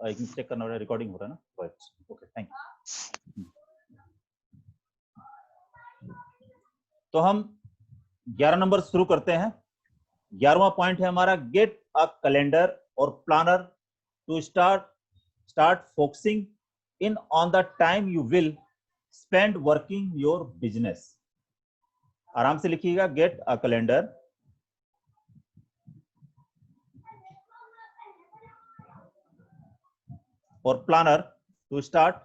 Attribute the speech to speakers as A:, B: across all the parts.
A: एक चेक करना होगा, रिकॉर्डिंग हो रहा है ना? Okay, thank you. तो हम 11 नंबर शुरू करते हैं। 11वां पॉइंट है हमारा, गेट अ कैलेंडर और planner to start focusing in on the time you will spend working your business. आराम से लिखिएगा, गेट अ कैलेंडर और planner to start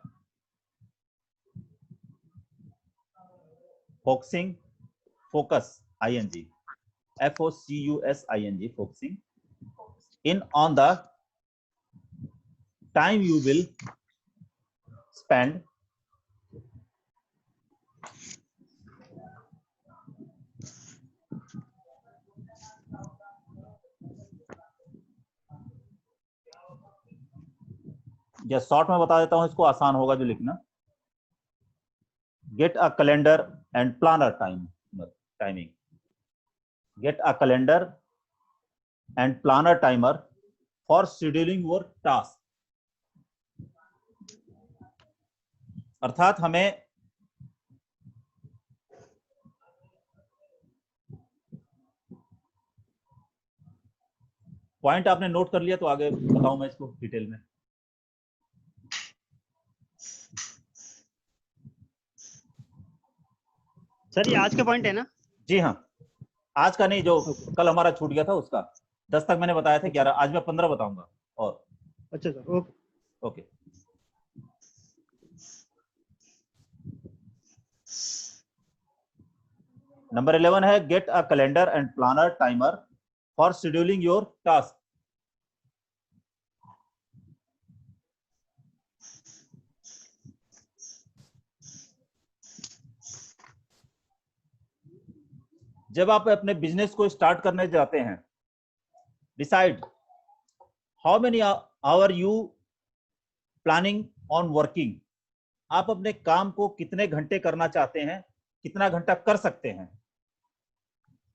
A: focusing, focus ing, FOCUSING, focusing in on the time you will spend या short में बता देता हूं, इसको आसान होगा जो लिखना। Get a calendar and planner timing, get a calendar and planner timer for scheduling your task. अर्थात हमें पॉइंट आपने नोट कर लिया तो आगे बताऊं मैं इसको डिटेल में।
B: सर ये आज का पॉइंट है ना?
A: जी हाँ, आज का नहीं, जो कल हमारा छूट गया था उसका। 10 तक मैंने बताया था, 11 आज मैं 15 बताऊंगा। और
B: अच्छा सर, ओके
A: ओके। नंबर 11 है, get a calendar and planner timer for scheduling your task. जब आप अपने बिजनेस को स्टार्ट करने जाते हैं, decide how many hour you planning on working. आप अपने काम को कितने घंटे करना चाहते हैं, कितना घंटा कर सकते हैं।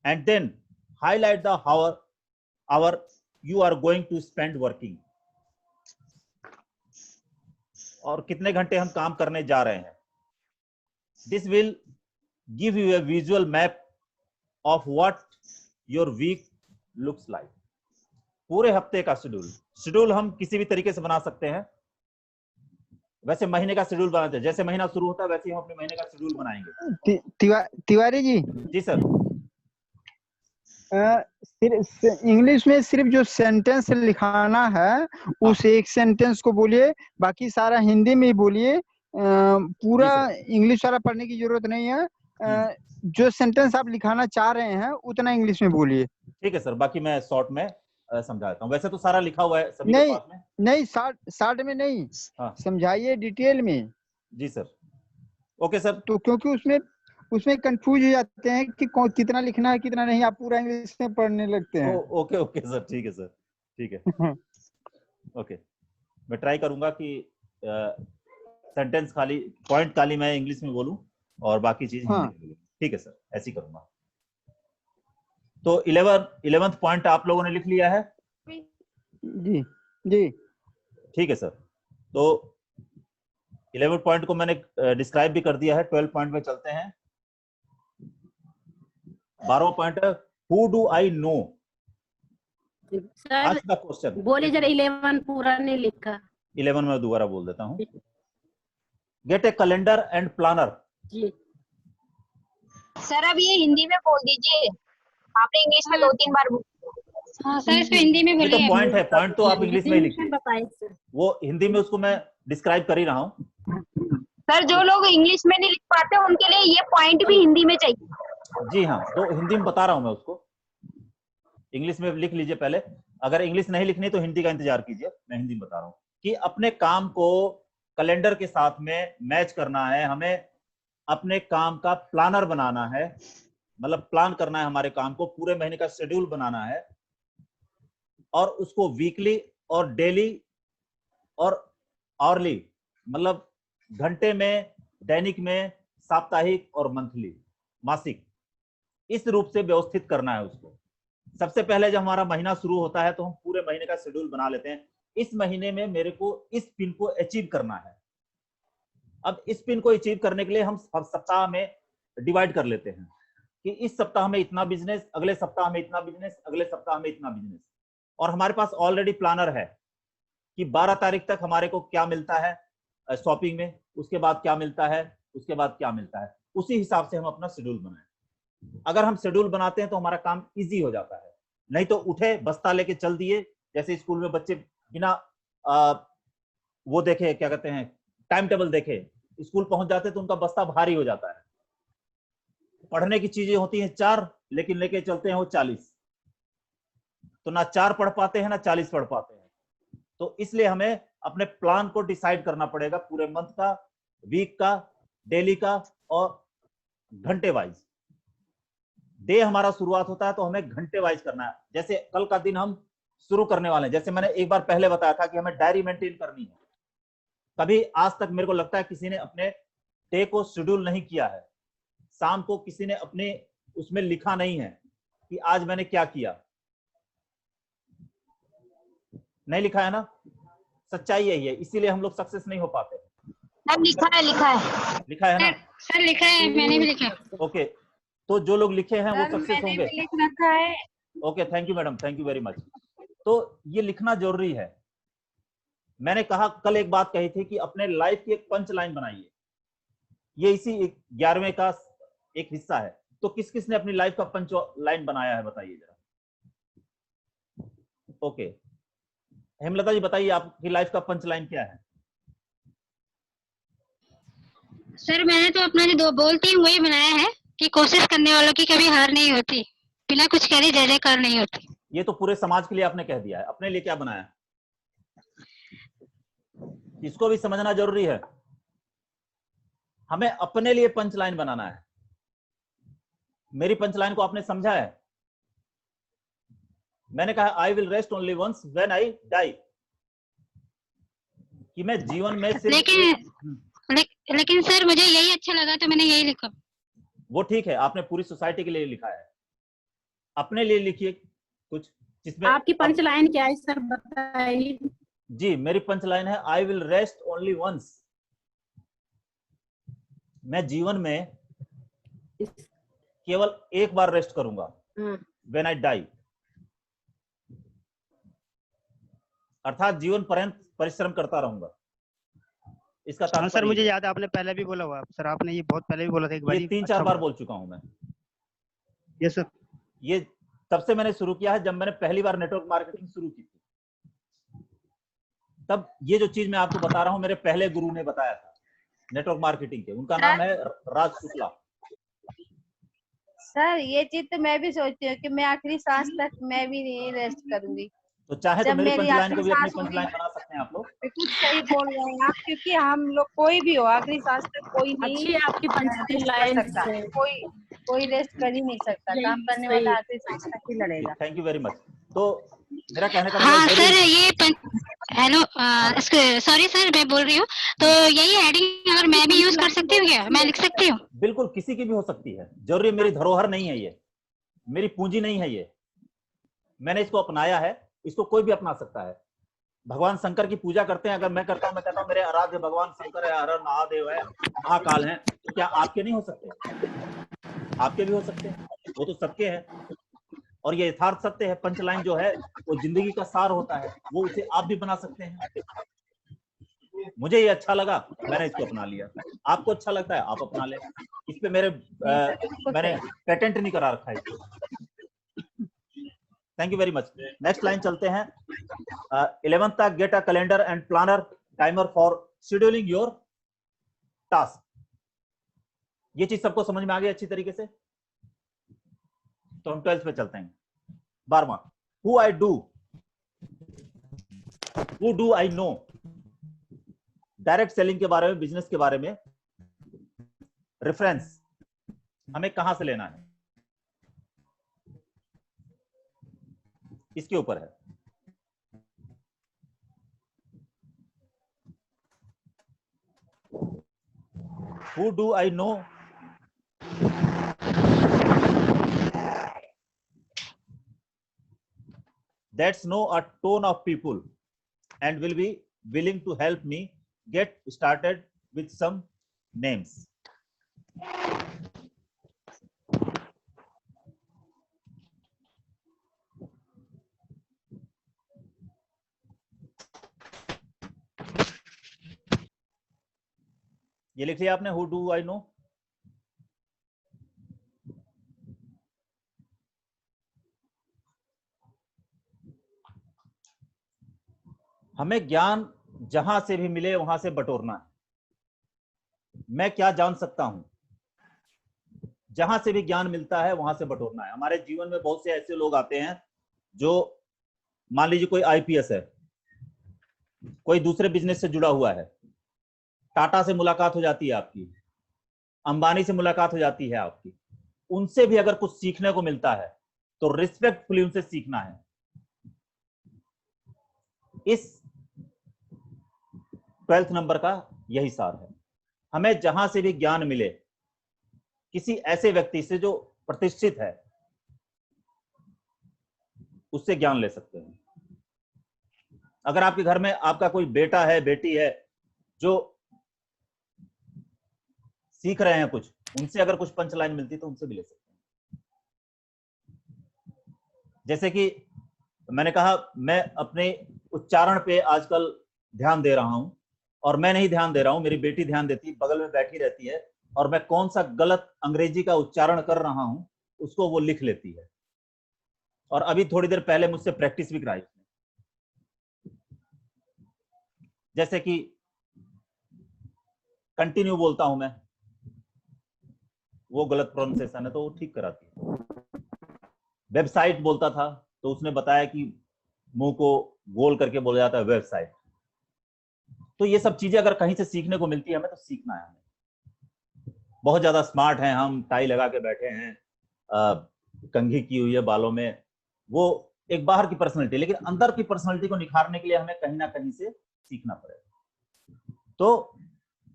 A: And then highlight the hour you are going to spend working, और कितने घंटे हम काम करने जा रहे हैं। This will give you a visual map of what your week looks like. पूरे हफ्ते का शेड्यूल हम किसी भी तरीके से बना सकते हैं। वैसे महीने का शेड्यूल बनाते हैं, जैसे महीना शुरू होता है वैसे हम अपने महीने का शेड्यूल बनाएंगे।
C: तिवारी जी।
A: जी सर।
C: इंग्लिश में सिर्फ जो सेंटेंस लिखाना है उस एक सेंटेंस को बोलिए, बाकी सारा हिंदी में ही बोलिए। पूरा इंग्लिश वाला पढ़ने की जरूरत नहीं है। जो सेंटेंस आप लिखाना चाह रहे हैं उतना इंग्लिश में बोलिए।
A: ठीक है सर, बाकी मैं शॉर्ट में समझा देता हूँ। वैसे तो सारा लिखा हुआ है सभी के पास में।
C: नहीं, शॉर्ट में नहीं, समझाइए डिटेल में।
A: जी सर, ओके सर।
C: तो क्योंकि उसमें कंफ्यूज हो जाते हैं कि कितना लिखना है कितना नहीं, आप पूरा इंग्लिश में पढ़ने लगते हैं।
A: ओके ओके सर, ठीक है सर, ठीक है। ओके, मैं ट्राई करूंगा कि सेंटेंस खाली, पॉइंट खाली मैं इंग्लिश में बोलूं और बाकी चीज हिंदी में बोलूं। ठीक है सर, ऐसे ही करूंगा। तो 11th पॉइंट आप लोगों ने लिख लिया है?
C: जी जी,
A: ठीक है सर। तो 11 पॉइंट को मैंने डिस्क्राइब भी कर दिया है। 12 पॉइंट में चलते हैं। 12वां पॉइंट है, who do I no.
D: Sir
A: question
D: बोले जरा 11 पूरा नहीं लिखा।
A: 11 में दोबारा बोल देता हूँ। Get a calendar and planner.
D: जी
E: सर अब ये हिंदी में बोल दीजिए, आपने इंग्लिश में 2-3 बार
D: हाँ सर, इसको हिंदी में बोलिए।
A: तो पॉइंट है, पॉइंट तो आप इंग्लिश में ही लिखिए,
D: बताइए सर।
A: वो हिंदी में उसको मैं डिस्क्राइब कर ही रहा हूँ।
E: सर जो लोग इंग्लिश में नहीं लिख पाते उनके लिए ये पॉइंट भी हिंदी में चाहिए।
A: जी हाँ, तो हिंदी में बता रहा हूँ मैं उसको। इंग्लिश में लिख लीजिए पहले, अगर इंग्लिश नहीं लिखनी तो हिंदी का इंतजार कीजिए। मैं हिंदी में बता रहा हूँ कि अपने काम को कैलेंडर के साथ में मैच करना है। हमें अपने काम का प्लानर बनाना है, मतलब प्लान करना है हमारे काम को, पूरे महीने का शेड्यूल बनाना है, और उसको वीकली और डेली और आवरली, मतलब घंटे में, दैनिक में, साप्ताहिक और मंथली, मासिक, इस रूप से व्यवस्थित करना है उसको। सबसे पहले जब हमारा महीना शुरू होता है तो हम पूरे महीने का शेड्यूल बना लेते हैं। इस महीने में मेरे को इस पिन को अचीव करना है। अब इस पिन को अचीव करने के लिए हम सप्ताह में डिवाइड कर लेते हैं कि इस सप्ताह में इतना बिजनेस, अगले सप्ताह में इतना बिजनेस, अगले सप्ताह में इतना बिजनेस। और हमारे पास ऑलरेडी प्लानर है कि 12 तारीख तक हमारे को क्या मिलता है शॉपिंग में, उसके बाद क्या मिलता है, उसके बाद क्या मिलता है। उसी हिसाब से हम अपना शेड्यूल बनाएं। अगर हम शेड्यूल बनाते हैं तो हमारा काम इजी हो जाता है। नहीं तो उठे बस्ता लेके चल दिए, जैसे स्कूल में बच्चे बिना वो देखे, क्या कहते हैं, टाइम टेबल देखे स्कूल पहुंच जाते तो उनका बस्ता भारी हो जाता है। पढ़ने की चीजें होती हैं 4, लेकिन लेके चलते हैं वो 40, तो ना 4 पढ़ पाते हैं ना 40 पढ़ पाते हैं। तो इसलिए हमें अपने प्लान को डिसाइड करना पड़ेगा, पूरे मंथ का, वीक का, डेली का और घंटे वाइज। डे हमारा शुरुआत होता है तो हमें घंटे वाइज करना है। जैसे कल का दिन हम शुरू करने वाले हैं, जैसे मैंने एक बार पहले बताया था कि हमें डायरी मेंटेन करनी है। कभी आज तक मेरे को लगता है किसी ने अपने डे को शेड्यूल नहीं किया है, शाम को किसी ने अपने उसमें लिखा नहीं है कि आज मैंने क्या किया। नहीं लिखा है ना, सच्चाई यही है, इसीलिए हम लोग सक्सेस नहीं हो पाते।
E: सब लिखा है, लिखा है,
A: लिखा है ना?
D: सर लिखा है, मैंने भी लिखा है।
A: ओके, तो जो लोग लिखे हैं वो सक्सेस
D: मैंने
A: होंगे।
D: भी लिख रखा है।
A: Okay, thank you madam, thank you very much. तो ये लिखना जरूरी है। मैंने कहा, कल एक बात कही थी कि अपने लाइफ की एक पंच लाइन बनाइए। ये इसी 11वें का एक हिस्सा है। तो किस किस ने अपनी लाइफ का पंच लाइन बनाया है, बताइए जरा। ओके, हेमलता जी बताइए, आपकी लाइफ का पंच लाइन क्या है?
D: सर मैंने तो अपना जो 2 बोलती हूँ वही बनाया है कि कोशिश करने वालों की कभी हार नहीं होती, बिना कुछ करे जय जयकार नहीं होती।
A: ये तो पूरे समाज के लिए आपने कह दिया है, अपने लिए क्या बनाया? इसको भी समझना जरूरी है। हमें अपने लिए पंच लाइन बनाना है। मेरी पंच लाइन को आपने समझा है? मैंने कहा I will rest only once when I die, कि मैं जीवन में सिर्फ
D: लेकिन सर मुझे यही अच्छा लगा तो मैंने यही लिखा।
A: वो ठीक है, आपने पूरी सोसाइटी के लिए लिखा है, अपने लिए लिखिए कुछ जिसमें
D: आपकी पंच लाइन क्या है सर, बताइए।
A: जी, मेरी पंच लाइन है I will rest only once. मैं जीवन में केवल एक बार रेस्ट करूंगा, व्हेन आई डाई। अर्थात जीवन पर्यंत परिश्रम करता रहूंगा। इसका
B: हाँ सर, मुझे याद है, आपने पहले भी बोला हुआ सर, आपने ये बहुत पहले भी बोला था एक बार।
A: ये 3-4 बार बोल चुका हूं मैं।
B: Yes sir.
A: ये तब से मैंने शुरू किया है जब मैंने पहली बार नेटवर्क मार्केटिंग शुरू की थी। तब ये जो चीज मैं आपको बता रहा हूं, मेरे पहले गुरु ने बताया था नेटवर्क मार्केटिंग के, उनका नाम है राज शुक्ला।
F: सर ये चीज तो मैं भी सोचती हूँ कि मैं आखिरी सांस तक मैं भी नहीं रेस्ट करूंगी।
A: तो चाहे तो
F: जब
A: मेरी
F: मेरी
A: पंचलाइन को भी अपनी
F: आखिरी सांस
A: पंचलाइन बना सकते हैं आप लोग।
F: बिल्कुल सही बोल रहे हैं आप, क्योंकि हम लोग कोई भी हो आखिरी सांस तक कोई नहीं
D: अच्छी आपकी पंच
F: रेस्ट कर
D: लाइन
F: सकता, कोई रेस्ट कर ही नहीं सकता। काम करने वाला आखिरी सांस तक ही लड़ेगा।
A: Thank you very much. तो मेरा कहने का
D: हाँ
A: मतलब
D: सर, ये हेलो सॉरी सर, मैं बोल रही हूँ, तो यही हेडिंग अगर मैं भी यूज कर सकती हूँ क्या, मैं लिख सकती हूँ?
A: बिल्कुल, किसी की भी हो सकती है, जरूरी मेरी धरोहर नहीं है, ये मेरी पूंजी नहीं है, ये मैंने इसको अपनाया है, इसको कोई भी अपना सकता है। भगवान शंकर की पूजा करते हैं, अगर मैं करता हूं, मैं कहता हूं मेरे आराध्य भगवान शंकर है, हर हर महादेव है, महाकाल है, तो क्या आपके नहीं हो सकते? आपके भी हो सकते हैं, वो तो सबके हैं। और ये यथार्थ सत्य है। पंचलाइन जो है वो जिंदगी का सार होता है, वो उसे आप भी बना सकते हैं। मुझे ये अच्छा लगा, मैंने इसको अपना लिया। आपको अच्छा लगता है आप अपना ले, इस पे मैंने पेटेंट नहीं करा रखा है इसको। Thank you very much. Next line चलते हैं। 11th तक, get a calendar and planner timer for scheduling your task. ये चीज सबको समझ में आ गई अच्छी तरीके से? तो हम 12th पे चलते हैं। 12वां, who I do, who do I know. Direct selling के बारे में, बिजनेस के बारे में रेफरेंस हमें कहां से लेना है, इसके ऊपर है। Who do I know? That's know a tone of people and will be willing to help me get started with some names. ये लिख लिया आपने, who do I know? हमें ज्ञान जहां से भी मिले वहां से बटोरना है। मैं क्या जान सकता हूं, जहां से भी ज्ञान मिलता है वहां से बटोरना है। हमारे जीवन में बहुत से ऐसे लोग आते हैं जो, मान लीजिए कोई आईपीएस है, कोई दूसरे बिजनेस से जुड़ा हुआ है, टाटा से मुलाकात हो जाती है आपकी, अंबानी से मुलाकात हो जाती है आपकी, उनसे भी अगर कुछ सीखने को मिलता है तो रिस्पेक्टफुली उनसे सीखना है। इस 12th नंबर का यही सार है। हमें जहां से भी ज्ञान मिले, किसी ऐसे व्यक्ति से जो प्रतिष्ठित है, उससे ज्ञान ले सकते हैं। अगर आपके घर में आपका कोई बेटा है, बेटी है, जो सीख रहे हैं कुछ, उनसे अगर कुछ पंच लाइन मिलती तो उनसे भी ले सकते हैं। जैसे कि मैंने कहा, मैं अपने उच्चारण पे आजकल ध्यान दे रहा हूं, और मैं नहीं ध्यान दे रहा हूं, मेरी बेटी ध्यान देती, बगल में बैठी रहती है, और मैं कौन सा गलत अंग्रेजी का उच्चारण कर रहा हूं उसको वो लिख लेती है। और अभी थोड़ी देर पहले मुझसे प्रैक्टिस भी कराई। जैसे कि कंटिन्यू बोलता हूं मैं, वो गलत प्रोनाउंसिएशन है तो वो ठीक कराती है। वेबसाइट बोलता था तो उसने बताया कि मुंह को गोल करके बोला जाता है वेबसाइट। तो ये सब चीजें अगर कहीं से सीखने को मिलती है हमें, तो सीखना है हमें। बहुत ज्यादा स्मार्ट हैं हम, टाई लगा के बैठे हैं, कंघी की हुई है बालों में, वो एक बाहर की पर्सनैलिटी, लेकिन अंदर की पर्सनैलिटी को निखारने के लिए हमें कहीं ना कहीं से सीखना पड़ेगा। तो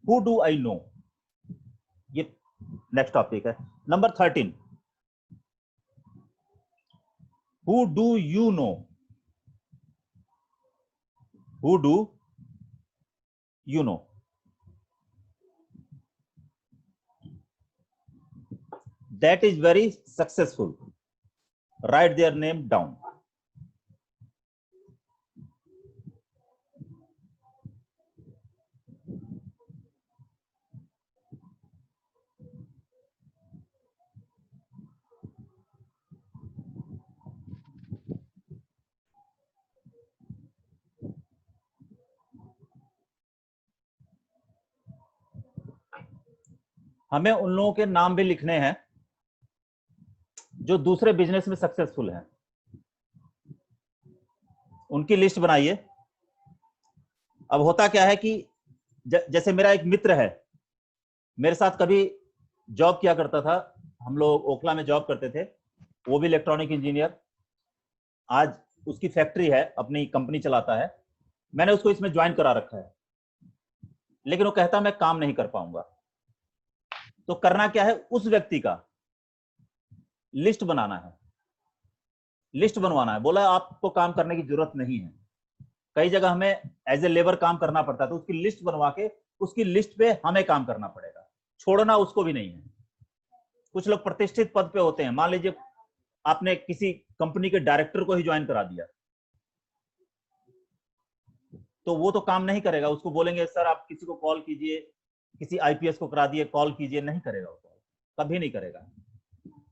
A: हु डू आई नो, ये नेक्स्ट टॉपिक है। Number 13, who do you know? Who do you know? That is very successful. Write their name down. हमें उन लोगों के नाम भी लिखने हैं जो दूसरे बिजनेस में सक्सेसफुल हैं। उनकी लिस्ट बनाइए। अब होता क्या है कि जैसे मेरा एक मित्र है, मेरे साथ कभी जॉब किया करता था, हम लोग ओखला में जॉब करते थे, वो भी इलेक्ट्रॉनिक इंजीनियर, आज उसकी फैक्ट्री है, अपनी कंपनी चलाता है। मैंने उसको इसमें ज्वाइन करा रखा है, लेकिन वो कहता मैं काम नहीं कर पाऊंगा। तो करना क्या है, उस व्यक्ति का लिस्ट बनाना है, लिस्ट बनवाना है। बोला आपको काम करने की जरूरत नहीं है, कई जगह हमें एज ए लेबर काम करना पड़ता है, तो उसकी लिस्ट बनवा के उसकी लिस्ट पे हमें काम करना पड़ेगा, छोड़ना उसको भी नहीं है। कुछ लोग प्रतिष्ठित पद पे होते हैं, मान लीजिए आपने किसी कंपनी के डायरेक्टर को ही ज्वाइन करा दिया, तो वो तो काम नहीं करेगा। उसको बोलेंगे सर आप किसी को कॉल कीजिए, किसी आईपीएस को करा दिए कॉल कीजिए, नहीं करेगा, वो कभी नहीं करेगा।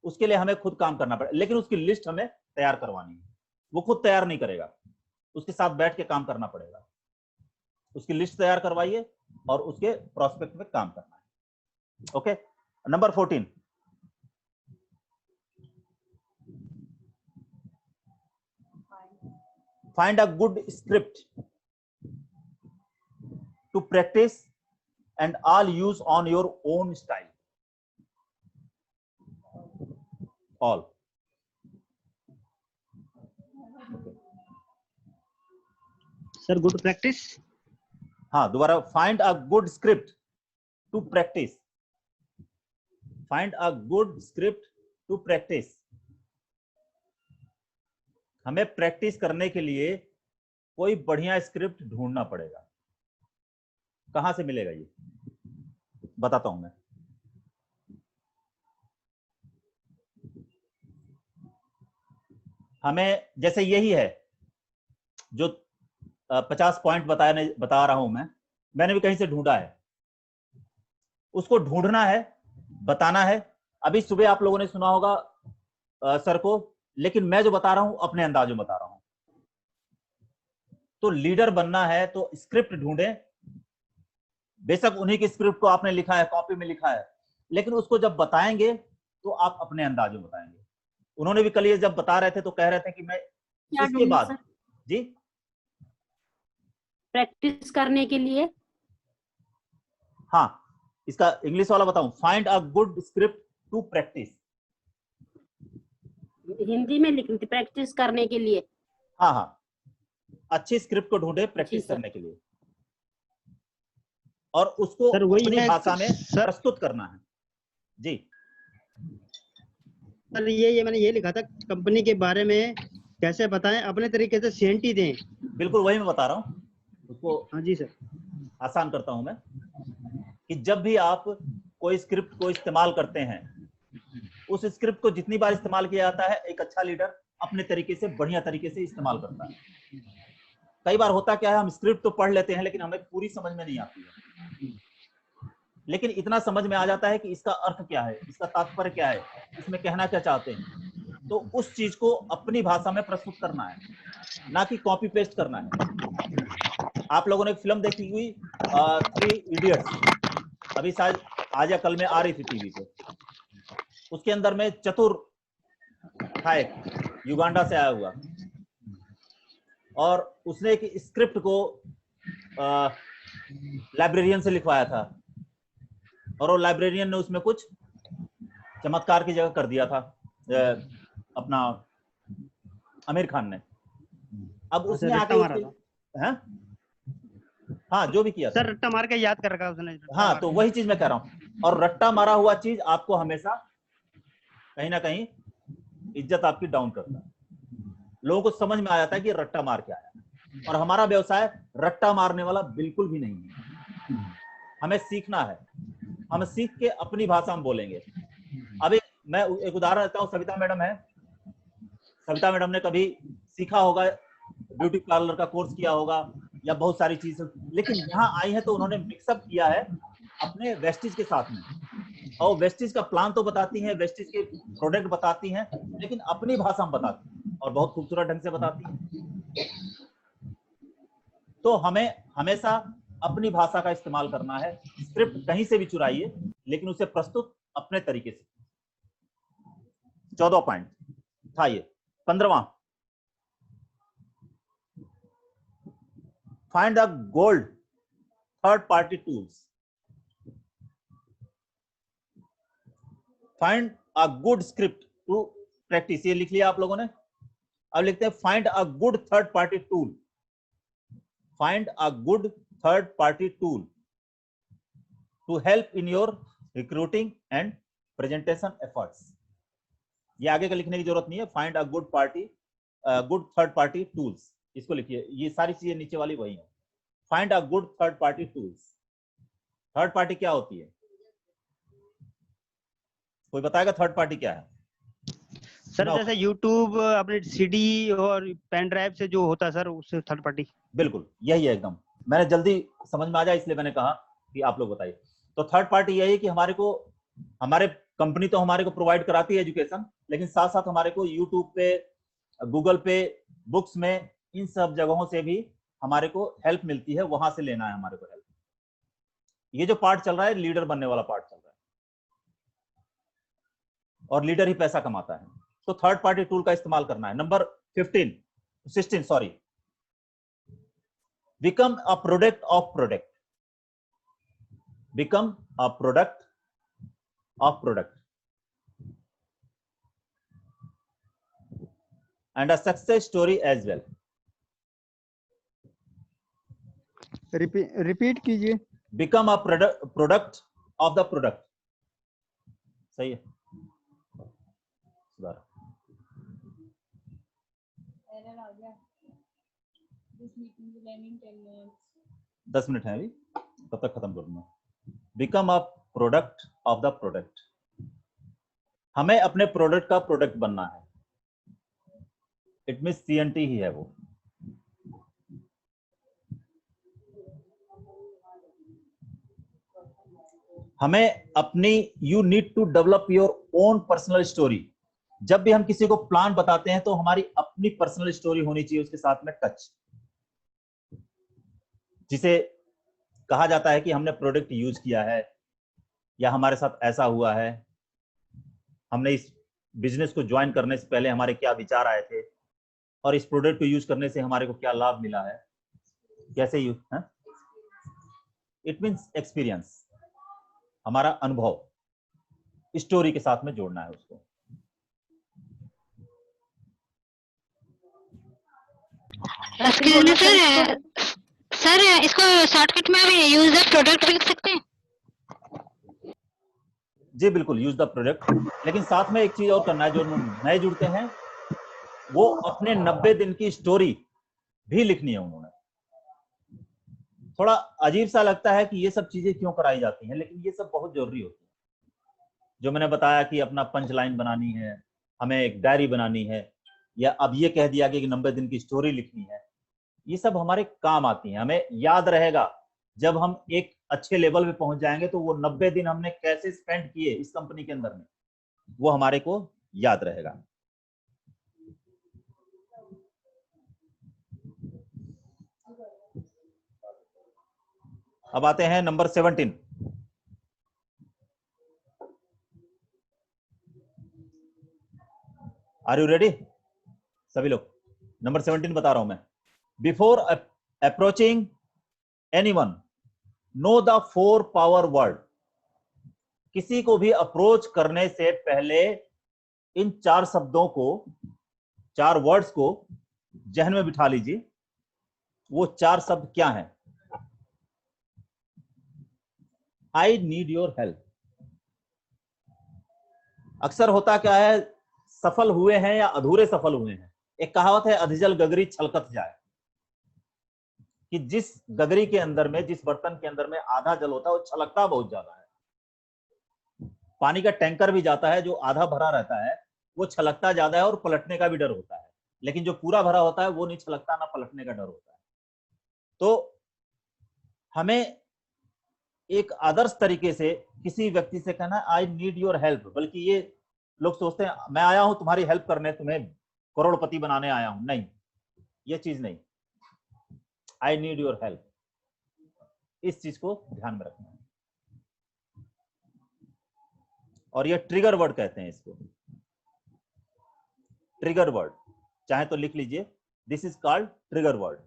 A: उसके लिए हमें खुद काम करना पड़ेगा, लेकिन उसकी लिस्ट हमें तैयार करवानी है। वो खुद तैयार नहीं करेगा, उसके साथ बैठ के काम करना पड़ेगा। उसकी लिस्ट तैयार करवाइए और उसके प्रोस्पेक्ट पे काम करना है। Okay, number 14, find a good script to practice and all use on your own style. All.
B: Sir good practice.
A: हाँ, दोबारा, find a good script to practice. Find a good script to practice. हमें practice करने के लिए कोई बढ़िया script ढूंढना पड़ेगा। कहां से मिलेगा ये बताता हूं मैं। हमें जैसे यही है जो 50 पॉइंट बता रहा हूं मैंने भी कहीं से ढूंढा है, उसको ढूंढना है, बताना है। अभी सुबह आप लोगों ने सुना होगा सर को, लेकिन मैं जो बता रहा हूं अपने अंदाज में बता रहा हूं। तो लीडर बनना है तो स्क्रिप्ट ढूंढें। बेशक उन्हीं की स्क्रिप्ट को आपने लिखा है, कॉपी में लिखा है, लेकिन उसको जब बताएंगे तो आप अपने अंदाज में बताएंगे। उन्होंने भी कल ये जब बता रहे थे तो कह रहे थे कि मैं इसके बाद जी
G: प्रैक्टिस करने के लिए।
A: हाँ, इसका इंग्लिश वाला बताऊं, find a good script to practise.
G: Hindi में लिखनी थी, प्रैक्टिस करने के लिए।
A: हाँ हाँ, अच्छी स्क्रिप्ट को ढूंढे प्रैक्टिस
G: जी सर।
A: करने के लिए, और उसको
B: सर वही
A: अपनी
B: है
A: भाषा में
B: सर।
A: प्रस्तुत करना है। जी
B: सर ये मैंने ये लिखा था, कंपनी के बारे में कैसे बताएं, अपने तरीके से सेंटी दें।
A: बिल्कुल वही मैं बता रहा हूँ, उसको
B: हाँ जी सर।
A: आसान करता हूं मैं कि जब भी आप कोई स्क्रिप्ट को इस्तेमाल करते हैं, उस स्क्रिप्ट को जितनी बार इस्तेमाल किया जाता है, एक अच्छा लीडर अपने तरीके से बढ़िया तरीके से इस्तेमाल करता है। कई बार होता क्या है, हम स्क्रिप्ट तो पढ़ लेते हैं लेकिन हमें पूरी समझ में नहीं आती है, लेकिन इतना समझ में आ जाता है कि इसका अर्थ क्या है, इसका तात्पर्य क्या है, इसमें कहना क्या चाहते हैं। तो उस चीज को अपनी भाषा में प्रस्तुत करना है, ना कि कॉपी पेस्ट करना है। आप लोगों ने एक फिल्म देखी हुई 3 इडियट्स, अभी शायद आज या कल में आ रही थी टीवी पे। उसके अंदर में चतुर था एक, युगांडा से आया हुआ, और उसने एक स्क्रिप्ट को लाइब्रेरियन से लिखवाया था, और वो लाइब्रेरियन ने उसमें कुछ चमत्कार की जगह कर दिया था अपना आमिर खान ने। अब उसने आके हैं, हाँ जो भी किया
B: सर रट्टा मार के याद कर रखा उसने।
A: हाँ, तो वही चीज मैं कह रहा हूँ। और रट्टा मारा हुआ चीज आपको हमेशा कहीं ना कहीं इज्जत आपकी डाउन करता है। लोगों को समझ में आ जाता है कि रट्टा मार के आया, और हमारा व्यवसाय रट्टा मारने वाला बिल्कुल भी नहीं है। हमें सीखना है, हम सीख के अपनी भाषा में बोलेंगे। अब मैं एक उदाहरण देता हूँ। सविता मैडम है, सविता मैडम ने कभी सीखा होगा, ब्यूटी पार्लर का कोर्स किया होगा या बहुत सारी चीज, लेकिन यहाँ आई है तो उन्होंने मिक्सअप किया है अपने वेस्टिज के साथ में, और वेस्टिज का प्लान तो बताती हैं, वेस्टिज के प्रोडक्ट बताती हैं, लेकिन अपनी भाषा में बताती हैं और बहुत खूबसूरत ढंग से बताती हैं। तो हमें हमेशा अपनी भाषा का इस्तेमाल करना है। स्क्रिप्ट कहीं से भी चुराइए, लेकिन उसे प्रस्तुत अपने तरीके से। 14 पॉइंट था ये। 15वां, find the gold third party tools. Find a good script to practise, ये लिख लिया आप लोगों ने। अब लिखते हैं find a good third party tool. Find a good third party tool to help in your recruiting and presentation efforts. ये आगे का लिखने की जरूरत नहीं है। Find a good third party tools, इसको लिखिए। ये सारी चीजें नीचे वाली वही है। Find a good third party tools. Third party क्या होती है? कोई बताएगा थर्ड पार्टी क्या है?
B: सर जैसे यूट्यूब, अपने सीडी और पेन ड्राइव से जो होता है सर, उससे थर्ड पार्टी।
A: बिल्कुल यही है एकदम। मैंने जल्दी समझ में आ जाए इसलिए मैंने कहा कि आप लोग बताइए। तो थर्ड पार्टी यही है कि हमारे कंपनी तो हमारे को प्रोवाइड कराती है एजुकेशन, लेकिन साथ साथ हमारे को यूट्यूब पे, गूगल पे, बुक्स में, इन सब जगहों से भी हमारे को हेल्प मिलती है। वहां से लेना है हमारे को हेल्प। ये जो पार्ट चल रहा है लीडर बनने वाला पार्ट चल रहा है, और लीडर ही पैसा कमाता है। तो थर्ड पार्टी टूल का इस्तेमाल करना है। Number 16 sorry, become a product of product. Become a product of product and a success story as well.
C: Repeat कीजिए।
A: Become a product of the product. सही है, सुधार। 10 मिनट है अभी, तब तक खत्म करूंगा। Become a product of the product, हमें अपने प्रोडक्ट का प्रोडक्ट बनना है। इट मीन CNT ही है वो। हमें अपनी, you need to develop your own personal story. जब भी हम किसी को प्लान बताते हैं तो हमारी अपनी पर्सनल स्टोरी होनी चाहिए उसके साथ में टच, जिसे कहा जाता है कि हमने प्रोडक्ट यूज किया है या हमारे साथ ऐसा हुआ है, हमने इस बिजनेस को ज्वाइन करने से पहले हमारे क्या विचार आए थे और इस प्रोडक्ट को यूज करने से हमारे को क्या लाभ मिला है, कैसे यूज है। इट मीन्स एक्सपीरियंस, हमारा अनुभव स्टोरी के साथ में जोड़ना है उसको।
D: सर इसको शॉर्टकट में भी यूज द प्रोडक्ट भी लिख सकते हैं?
A: जी बिल्कुल, यूज द प्रोडक्ट, लेकिन साथ में एक चीज और करना है, जो नए जुड़ते हैं वो अपने 90 दिन की स्टोरी भी लिखनी है उन्होंने। थोड़ा अजीब सा लगता है कि ये सब चीजें क्यों कराई जाती हैं, लेकिन ये सब बहुत जरूरी होती है। जो मैंने बताया कि अपना पंच लाइन बनानी है, हमें एक डायरी बनानी है, या अब ये कह दिया कि 90 दिन की स्टोरी लिखनी है, ये सब हमारे काम आती हैं। हमें याद रहेगा जब हम एक अच्छे लेवल पे पहुंच जाएंगे तो वो 90 दिन हमने कैसे स्पेंड किए इस कंपनी के अंदर में, वो हमारे को याद रहेगा। अब आते हैं नंबर 17। आर यू रेडी सभी लोग? नंबर 17 बता रहा हूं मैं। Before approaching anyone, know the 4 power word. किसी को भी अप्रोच करने से पहले इन 4 शब्दों को, 4 वर्ड्स को जहन में बिठा लीजिए। वो 4 शब्द क्या हैं? I need your help. अक्सर होता क्या है, सफल हुए हैं या अधूरे सफल हुए हैं। एक कहावत है, अधजल गगरी छलकत जाए, कि जिस गगरी के अंदर में, जिस बर्तन के अंदर में आधा जल होता है वो छलकता बहुत ज्यादा है। पानी का टैंकर भी जाता है, जो आधा भरा रहता है वो छलकता ज्यादा है और पलटने का भी डर होता है, लेकिन जो पूरा भरा होता है वो नहीं छलकता, ना पलटने का डर होता है। तो हमें एक आदर्श तरीके से किसी व्यक्ति से कहना आई नीड योर हेल्प, बल्कि ये लोग सोचते हैं मैं आया हूं तुम्हारी हेल्प करने, तुम्हें करोड़पति बनाने आया हूं। नहीं, ये चीज नहीं। आई नीड योर हेल्प, इस चीज को ध्यान में रखना है। और ये ट्रिगर वर्ड कहते हैं इसको, ट्रिगर वर्ड, चाहे तो लिख लीजिए, this is called trigger word.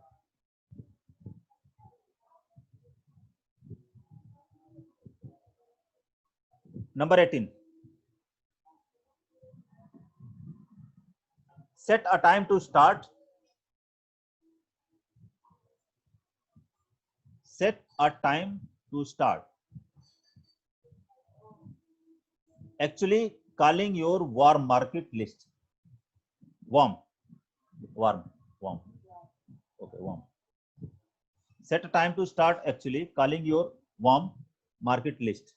A: Number 18, set a time to start. Set a time to start. Actually calling your warm market list. Warm. Okay, warm. Set a time to start actually calling your warm market list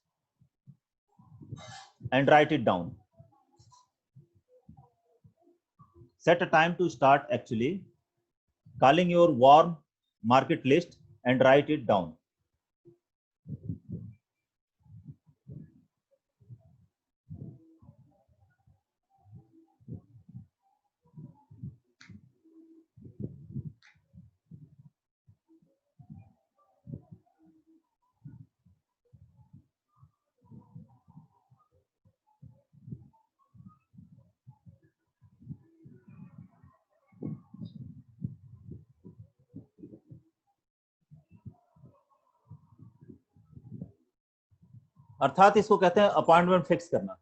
A: and write it down. Set a time to start actually calling your warm market list and write it down. अर्थात इसको कहते हैं appointment fix करना।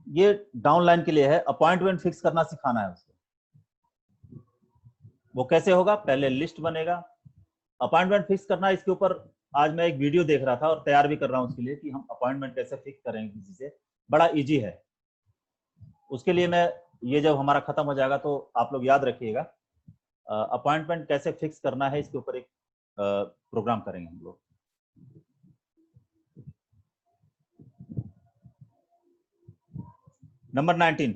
A: ये downline के लिए है, appointment fix करना सिखाना है उसको। वो कैसे होगा? पहले लिस्ट बनेगा, अपॉइंटमेंट फिक्स करना, इसके ऊपर आज मैं एक वीडियो देख रहा था और तैयार भी कर रहा हूं उसके लिए कि हम अपॉइंटमेंट कैसे फिक्स करेंगे किसी से, बड़ा इजी है। उसके लिए मैं ये जब हमारा खत्म हो जाएगा तो आप लोग याद रखिएगा, अपॉइंटमेंट कैसे फिक्स करना है इसके ऊपर एक प्रोग्राम करेंगे हम लोग। Number 19,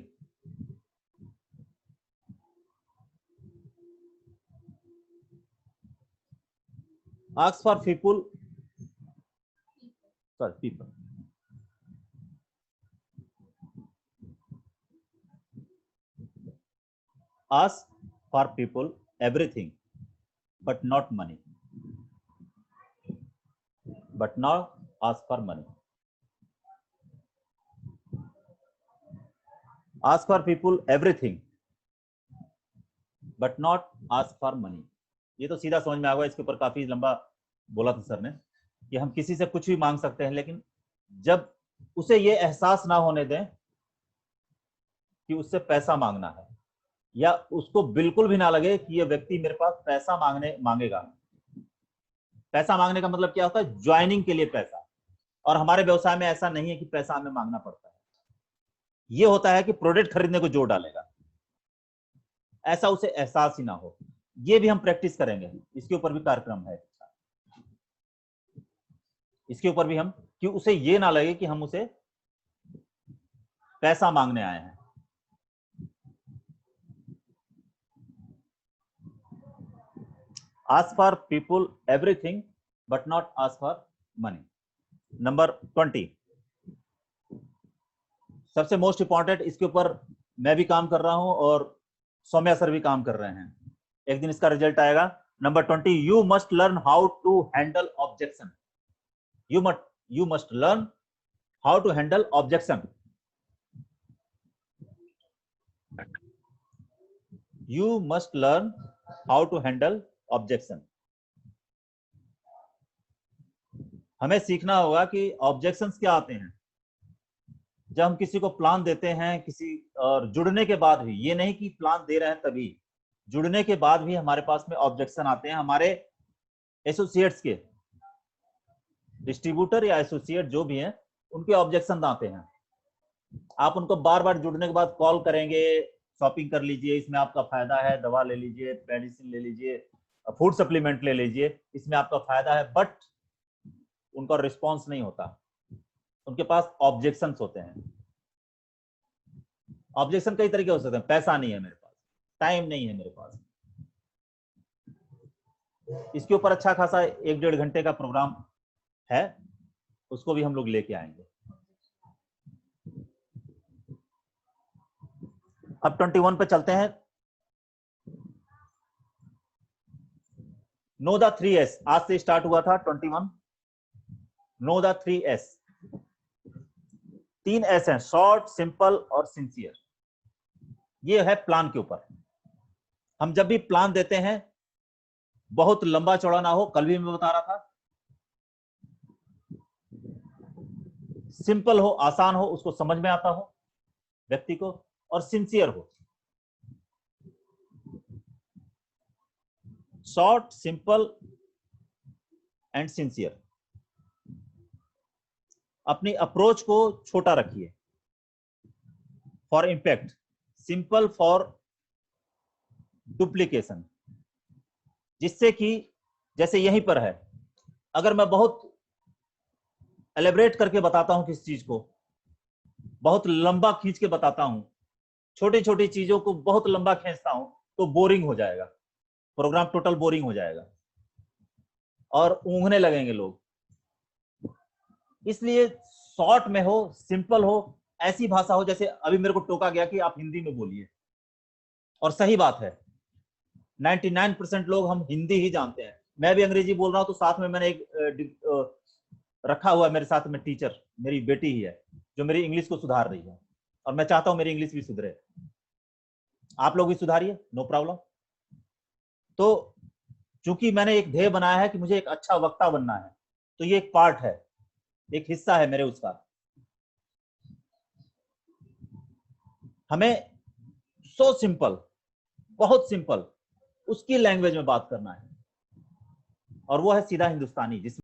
A: ask for people, sorry, people. Ask for people everything, but not money. But not ask for money. Ask for people everything, but not ask for money. ये तो सीधा समझ में आ गया। इसके ऊपर काफी लंबा बोला था सर ने कि हम किसी से कुछ भी मांग सकते हैं, लेकिन जब उसे ये एहसास ना होने दें कि उससे पैसा मांगना है, या उसको बिल्कुल भी ना लगे कि ये व्यक्ति मेरे पास पैसा मांगेगा। पैसा मांगने का मतलब क्या होता है? ज्वाइनिंग के लिए पैसा। और हमारे व्यवसाय में ऐसा नहीं है कि पैसा हमें मांगना पड़ता है। ये होता है कि प्रोडक्ट खरीदने को जोर डालेगा, ऐसा उसे एहसास ही ना हो। ये भी हम प्रैक्टिस करेंगे, इसके ऊपर भी कार्यक्रम है। इसके ऊपर भी हम, कि उसे ये ना लगे कि हम उसे पैसा मांगने आए हैं। Ask for people everything, but not ask for money. Number 20, सबसे मोस्ट इंपॉर्टेंट, इसके ऊपर मैं भी काम कर रहा हूं और सौम्या सर भी काम कर रहे हैं। एक दिन इसका रिजल्ट आएगा। Number 20, you must learn how to handle objection. You must learn how to handle objection. You must learn how to handle objection. हमें सीखना होगा कि ऑब्जेक्शंस क्या आते हैं। जब हम किसी को प्लान देते हैं, किसी और जुड़ने के बाद भी, ये नहीं कि प्लान दे रहे हैं तभी, जुड़ने के बाद भी हमारे पास में ऑब्जेक्शन आते हैं। हमारे एसोसिएट्स के, डिस्ट्रीब्यूटर या एसोसिएट जो भी हैं, उनके ऑब्जेक्शन आते हैं। आप उनको बार बार जुड़ने के बाद कॉल करेंगे, शॉपिंग कर लीजिए, इसमें आपका फायदा है, दवा ले लीजिए, मेडिसिन ले लीजिए, फूड सप्लीमेंट ले लीजिए, इसमें आपका फायदा है, बट उनका रिस्पॉन्स नहीं होता। उनके पास ऑब्जेक्शंस होते हैं। ऑब्जेक्शन कई तरीके हो सकते हैं। पैसा नहीं है मेरे पास, टाइम नहीं है मेरे पास। इसके ऊपर अच्छा खासा 1-1.5 घंटे का प्रोग्राम है, उसको भी हम लोग लेके आएंगे। अब 21 पे चलते हैं। नो द 3S, आज से स्टार्ट हुआ था 21। नो द 3S, 3 S हैं, शॉर्ट, सिंपल और सिंसियर। ये है प्लान के ऊपर। हम जब भी प्लान देते हैं, बहुत लंबा चौड़ा ना हो, कल भी मैं बता रहा था, सिंपल हो, आसान हो, उसको समझ में आता हो व्यक्ति को, और सिंसियर हो। Short, simple and sincere. अपनी अप्रोच को छोटा रखिए for impact, simple for duplication. जिससे कि जैसे यहीं पर है, अगर मैं बहुत एलेबरेट करके बताता हूं किसी चीज को, बहुत लंबा खींच के बताता हूं, छोटी छोटी चीजों को बहुत लंबा खींचता हूं, तो बोरिंग हो जाएगा, प्रोग्राम टोटल बोरिंग हो जाएगा और ऊँघने लगेंगे लोग। इसलिए शॉर्ट में हो, सिंपल हो, ऐसी भाषा हो जैसे अभी मेरे को टोका गया कि आप हिंदी में बोलिए, और सही बात है। 99% लोग हम हिंदी ही जानते हैं। मैं भी अंग्रेजी बोल रहा हूं, तो साथ में मैंने एक रखा हुआ है मेरे साथ में टीचर, मेरी बेटी ही है जो मेरी इंग्लिश को सुधार रही है, और मैं चाहता हूं मेरी इंग्लिश भी सुधरे। आप लोग भी सुधारिए, नो प्रॉब्लम। तो चूंकि मैंने एक ध्येय बनाया है कि मुझे एक अच्छा वक्ता बनना है, तो ये एक पार्ट है, एक हिस्सा है मेरे उसका। हमें सो सिंपल, बहुत सिंपल उसकी लैंग्वेज में बात करना है, और वो है सीधा हिंदुस्तानी, जिसमें